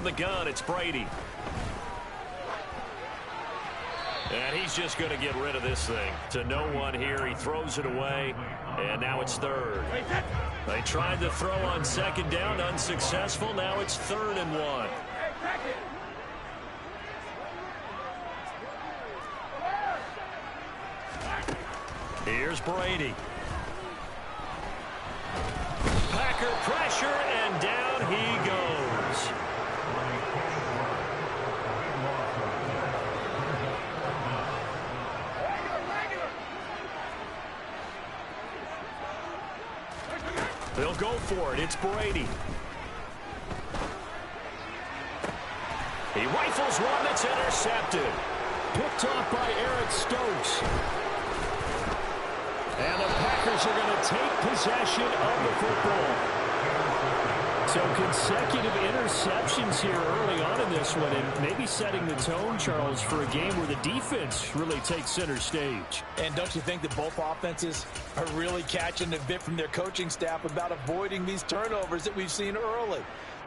the gun, it's Brady. And he's just going to get rid of this thing. To no one here. He throws it away. And now it's third. They tried to throw on second down. Unsuccessful. Now it's 3rd and 1. Here's Brady. Packer pressure, and down he goes. They'll go for it. It's Brady. He rifles one that's intercepted. Picked off by Eric Stokes. And the Packers are going to take possession of the football. So consecutive interceptions here early on in this one, and maybe setting the tone, Charles, for a game where the defense really takes center stage. And don't you think that both offenses are really catching a bit from their coaching staff about avoiding these turnovers that we've seen early?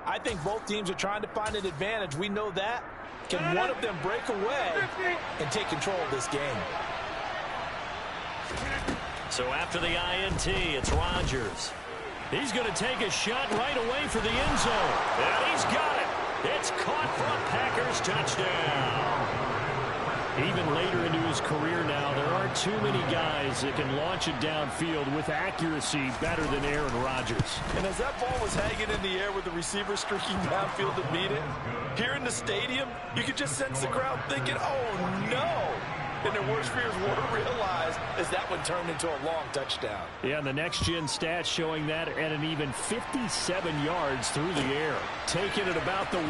I think both teams are trying to find an advantage. We know that. Can one of them break away and take control of this game? So after the INT, it's Rodgers. He's going to take a shot right away for the end zone. And he's got it. It's caught for a Packers touchdown. Even later into his career now, there aren't too many guys that can launch it downfield with accuracy better than Aaron Rodgers. And as that ball was hanging in the air with the receiver streaking downfield to meet it, here in the stadium, you could just sense the crowd thinking, oh, no. And their worst fears were realized as that one turned into a long touchdown. Yeah, and the next gen stats showing that at an even 57 yards through the air. Taking it about the 1.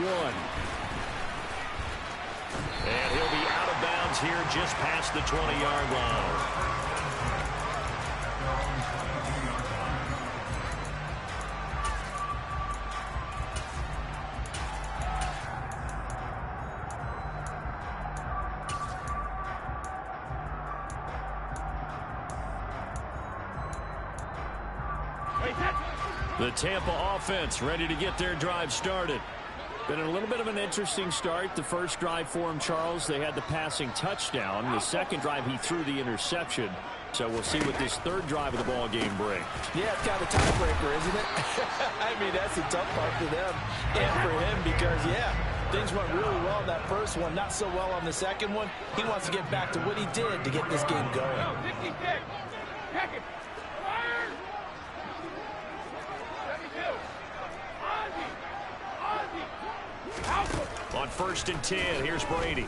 And he'll be out of bounds here just past the 20-yard line. The Tampa offense ready to get their drive started. Been a little bit of an interesting start. The first drive for him, Charles, they had the passing touchdown. The second drive, he threw the interception. So we'll see what this third drive of the ball game brings. Yeah, it's kind of a tiebreaker, isn't it? I mean, that's the tough part for them and for him because, yeah, things went really well in that first one, not so well on the second one. He wants to get back to what he did to get this game going. On 1st and 10, here's Brady.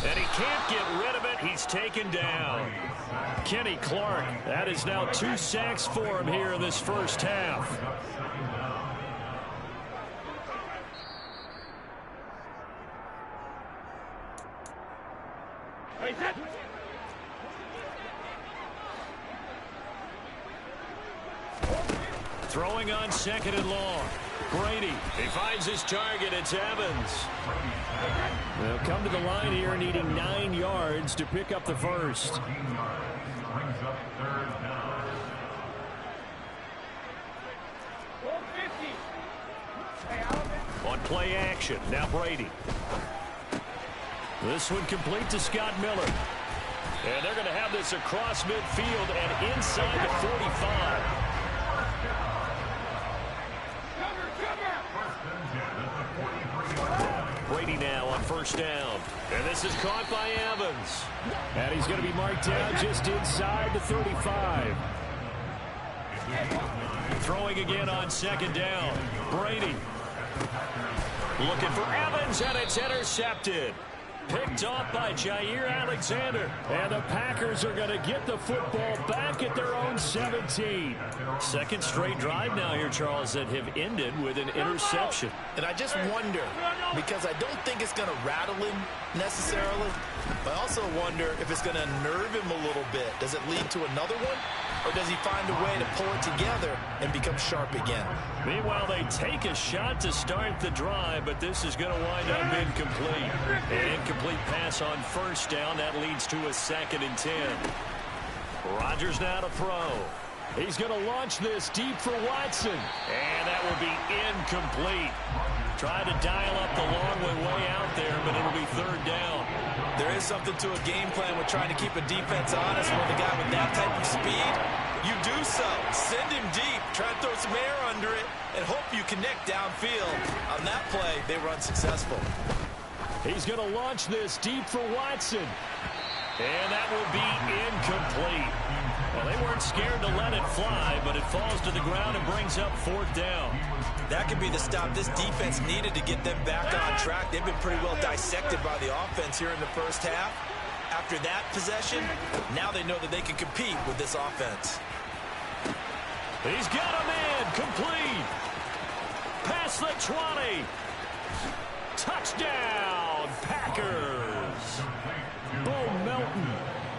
And he can't get rid of it. He's taken down. Kenny Clark, that is now 2 sacks for him here in this first half. Throwing on 2nd and long. Brady, he finds his target. It's Evans. They'll come to the line here needing 9 yards to pick up the first. On play action, now Brady. This one complete to Scott Miller. And they're going to have this across midfield and inside the 45. Brady now on 1st down. And this is caught by Evans. And he's going to be marked down just inside the 35. Throwing again on 2nd down. Brady. Looking for Evans, and it's intercepted. Picked off by Jair Alexander. And the Packers are going to get the football back at their own 17. Second straight drive now here, Charles, that have ended with an interception. And I just wonder, because I don't think it's going to rattle him necessarily, but I also wonder if it's going to nerve him a little bit. Does it lead to another one? Or does he find a way to pull it together and become sharp again? Meanwhile, they take a shot to start the drive, but this is going to wind up incomplete. An incomplete pass on 1st down. That leads to a 2nd and 10. Rodgers now to throw. He's going to launch this deep for Watson. And that will be incomplete. Tried to dial up the long way out there, but it'll be third down. There is something to a game plan with trying to keep a defense honest with a guy with that type of speed. You do so. Send him deep. Try to throw some air under it and hope you connect downfield. On that play, they were unsuccessful. He's going to launch this deep for Watson. And that will be incomplete. Well, they weren't scared to let it fly, but it falls to the ground and brings up fourth down. That could be the stop this defense needed to get them back on track. They've been pretty well dissected by the offense here in the first half. After that possession, now they know that they can compete with this offense. He's got him in. Complete. Past the 20. Touchdown, Packers. Bo Melton,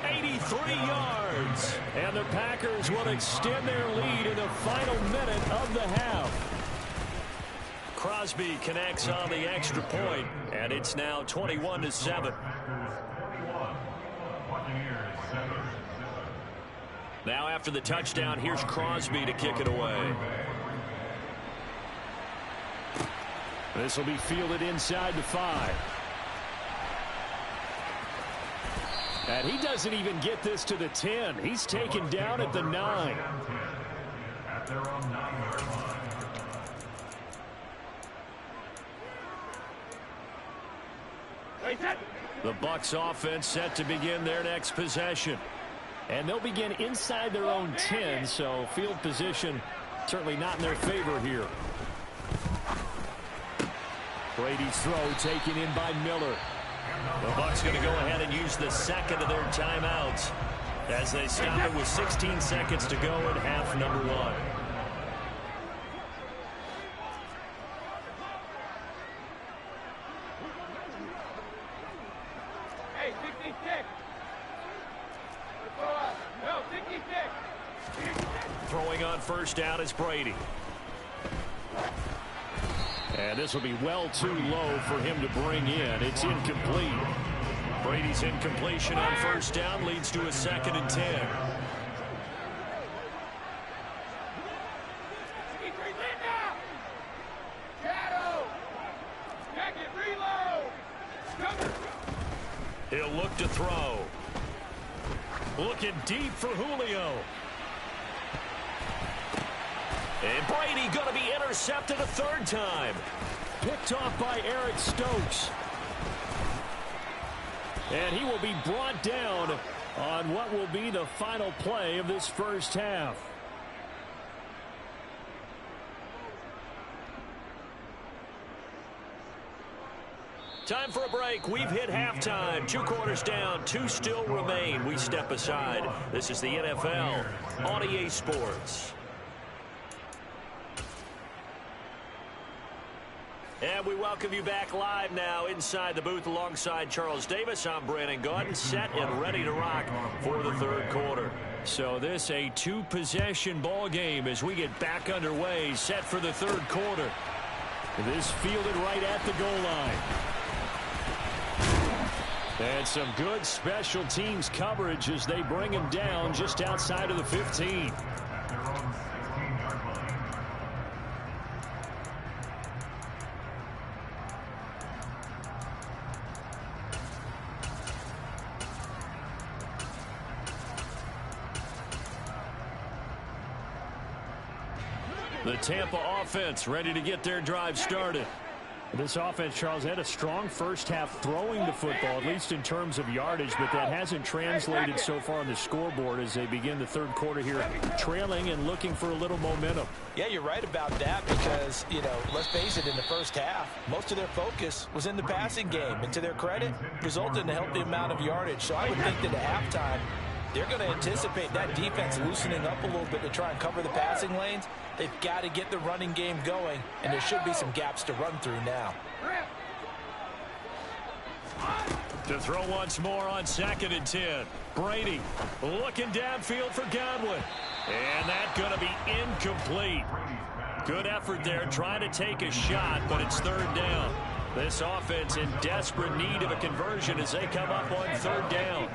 83 yards. And the Packers will extend their lead in the final minute of the half. Crosby connects on the extra point, and it's now 21-7. Now after the touchdown, here's Crosby to kick it away. This will be fielded inside the 5. And he doesn't even get this to the 10. He's taken down at the 9. The Bucs offense set to begin their next possession. And they'll begin inside their own 10, so field position certainly not in their favor here. Brady's throw taken in by Miller. The Bucs going to go ahead and use the second of their timeouts as they stop it with 16 seconds to go in half number 1. Hey, 66. No, 66. Throwing on first down is Brady. And this will be well too low for him to bring in. It's incomplete. Brady's incompletion on first down leads to a 2nd and 10. He'll look to throw. Looking deep for Julio. And Brady going to be intercepted a 3rd time. Picked off by Eric Stokes. And he will be brought down on what will be the final play of this first half. Time for a break. We've hit halftime. 2 quarters down. 2 still remain. We step aside. This is the NFL on EA Sports. And we welcome you back live now inside the booth alongside Charles Davis. I'm Brandon Gaudin, set and ready to rock for the 3rd quarter. So this a 2-possession ball game as we get back underway, set for the 3rd quarter. This fielded right at the goal line. And some good special teams coverage as they bring him down just outside of the 15. The Tampa offense ready to get their drive started. This offense, Charles, had a strong first half throwing the football, at least in terms of yardage, but that hasn't translated so far on the scoreboard as they begin the 3rd quarter here, trailing and looking for a little momentum. Yeah, you're right about that because, you know, let's face it, in the first half, most of their focus was in the passing game. And to their credit, resulted in a healthy amount of yardage. So I would think that at halftime, they're going to anticipate that defense loosening up a little bit to try and cover the passing lanes. They've got to get the running game going, and there should be some gaps to run through now. To throw once more on 2nd and 10. Brady looking downfield for Godwin. And that's going to be incomplete. Good effort there trying to take a shot, but it's 3rd down. This offense in desperate need of a conversion as they come up on 3rd down.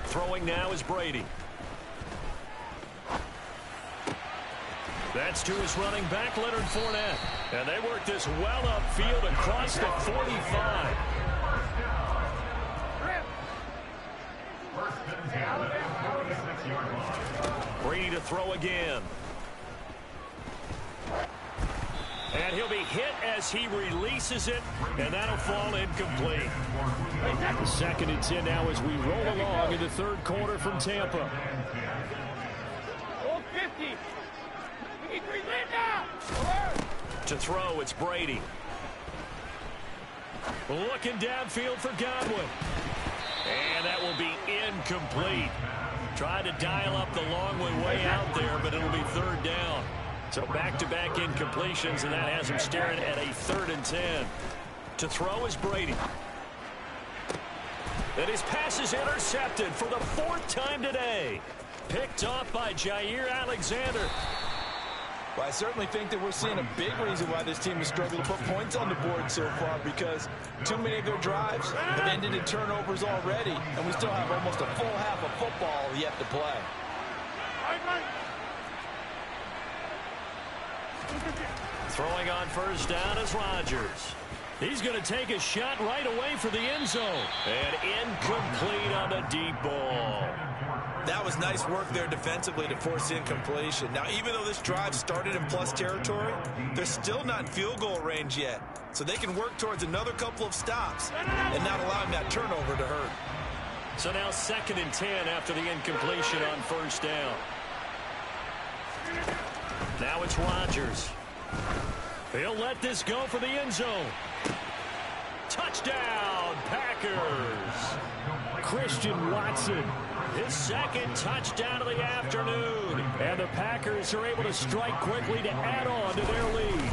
Throwing now is Brady. That's to his running back, Leonard Fournette. And they work this well upfield across the 45. Brady to throw again. And he'll be hit as he releases it, and that'll fall incomplete. The 2nd and 10 now as we roll along in the 3rd quarter from Tampa. Hold 50. We need 3 lead now. To throw, it's Brady. Looking downfield for Godwin. And that will be incomplete. Tried to dial up the long way out there, but it'll be 3rd down. So back-to-back incompletions, and that has him staring at a 3rd and 10. To throw is Brady. And his pass is intercepted for the 4th time today. Picked off by Jair Alexander. Well, I certainly think that we're seeing a big reason why this team has struggled to put points on the board so far, because too many of their drives have ended in turnovers already, and we still have almost a full half of football yet to play. Throwing on 1st down is Rodgers. He's going to take a shot right away for the end zone. And incomplete on the deep ball. That was nice work there defensively to force incompletion. Now, even though this drive started in plus territory, they're still not in field goal range yet. So they can work towards another couple of stops and not allowing that turnover to hurt. So now 2nd and 10 after the incompletion on 1st down. Now it's Rodgers. He'll let this go for the end zone. Touchdown, Packers. Christian Watson, his 2nd touchdown of the afternoon. And the Packers are able to strike quickly to add on to their lead.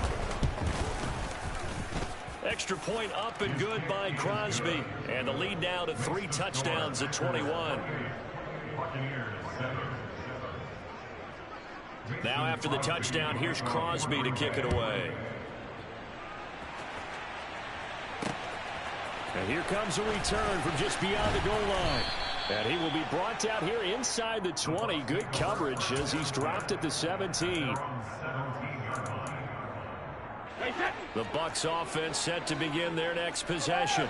Extra point up and good by Crosby. And the lead now to 3 touchdowns at 21. Now after the touchdown, here's Crosby to kick it away. And here comes a return from just beyond the goal line. And he will be brought down here inside the 20. Good coverage as he's dropped at the 17. The Bucs offense set to begin their next possession.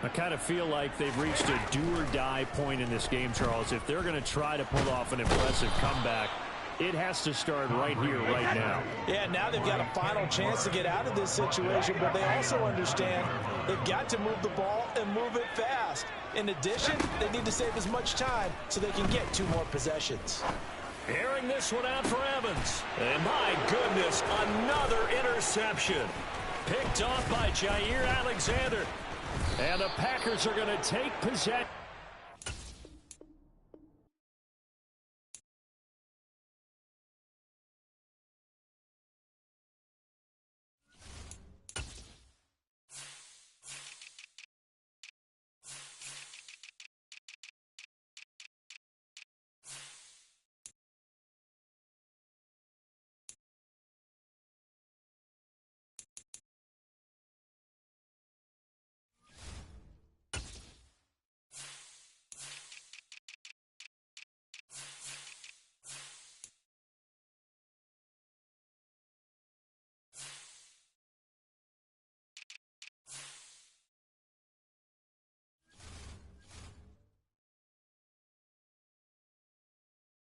I kind of feel like they've reached a do-or-die point in this game, Charles. If they're going to try to pull off an impressive comeback, it has to start right here, right now. Yeah, now they've got a final chance to get out of this situation, but they also understand they've got to move the ball and move it fast. In addition, they need to save as much time so they can get 2 more possessions. Airing this one out for Evans. And my goodness, another interception. Picked off by Jair Alexander. And the Packers are going to take possession.